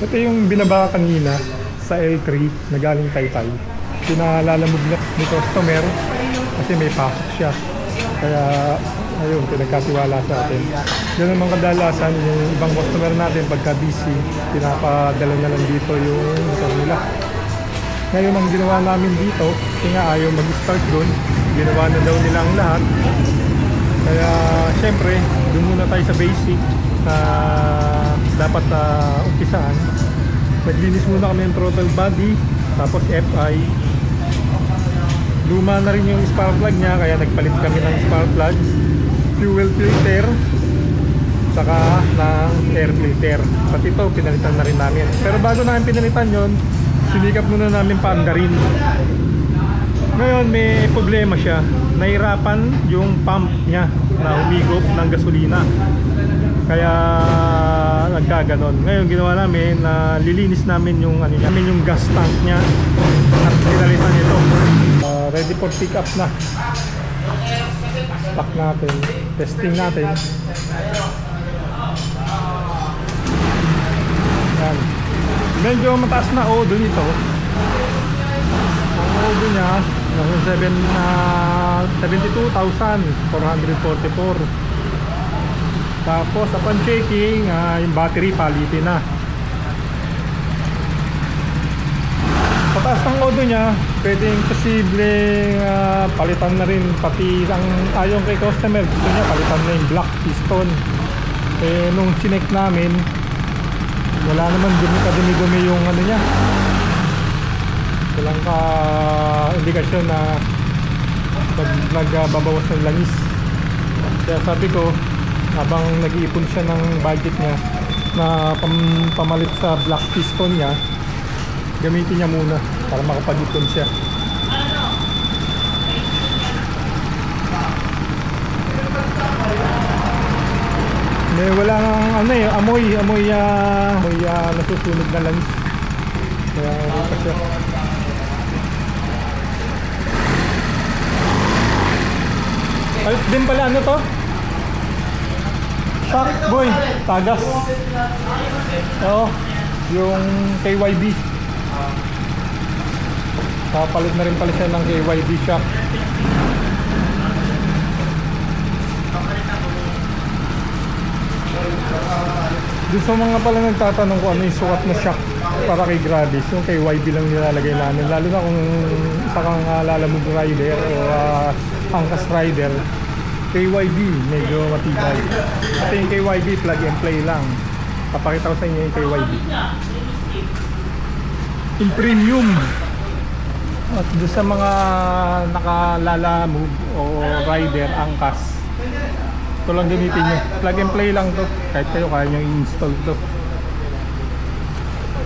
Ito yung binaba kanina sa L3 na galing Taytay. Pinalalamog ni customer kasi may pasok siya. Kaya ayun, pinagkatiwala sa atin. Yun naman kadalasan yung ibang customer natin pagka busy, pinapadala na lang dito yung motor nila. Ngayon ang ginawa namin dito, kasi nga ayaw mag-start doon, ginawa na daw nila ang lahat. Kaya syempre, doon muna tayo sa basic na dapat umpisahan. Naglinis muna kami ng throttle body, tapos FI. Luma na rin yung spark plug niya, kaya nagpalit kami ng spark plug, fuel filter, saka ng air filter. Pati ito, pinalitan na rin namin. Pero bago namin pinalitan yon, sinikap muna namin paandarin. Ngayon may problema siya. Nahirapan yung pump niya na humigop ng gasolina. Kaya nagkaganon. Ngayon ginawa namin na lilinis namin yung yung gas tank niya at pinalitan ito. Ready for pick up na. Stock natin. Testing natin. Yan. Medyo mataas na odo nito. Ang odo niya 72,444. Tapos upon checking, yung battery palitin na. Sa taas ng odo niya, pwedeng posibleng palitan na rin. Pati ang ayon kay customer, gusto niya palitan na yung black piston. Eh nung chinek namin, wala naman dumi-dumi yung niya. Walang indikasyon na nagbabawas ng langis. Kaya sabi ko, habang nag-iipon siya ng budget niya na pamalit sa black piston niya, gamitin niya muna para makapag-ipon siya. Wala nang amoy nasusunog na langis. Kaya ito siya. Palit din pala to? Shock boy, tagas. Oo, yung KYB. Papalit na rin pala siya ng KYB shock. Doon sa mga pala nagtatanong kung ano yung sukat na shock para kay Gravis, yung KYB lang nilalagay namin. Lalo na kung isa kang lalamog rider o angkas rider, KYB medyo matibay. Ito yung KYB plug and play lang. Papakita ko sa inyo yung KYB in premium. At doon sa mga nakalalamog o rider angkas, ito lang gamitin nyo. Plug and play lang to. Kahit kayo kaya nyo i-install to.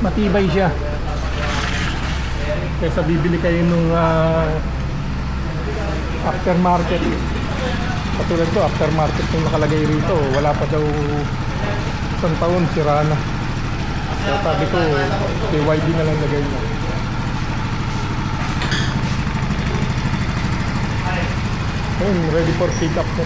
Matibay siya. Kaysa bibili kayo nung aftermarket. Katulad to, aftermarket yung nakalagay rito. Wala pa daw isang taon, sira na. Kaya sabi ko, KYB na lang lagay mo. Ayun, ready for pick up na.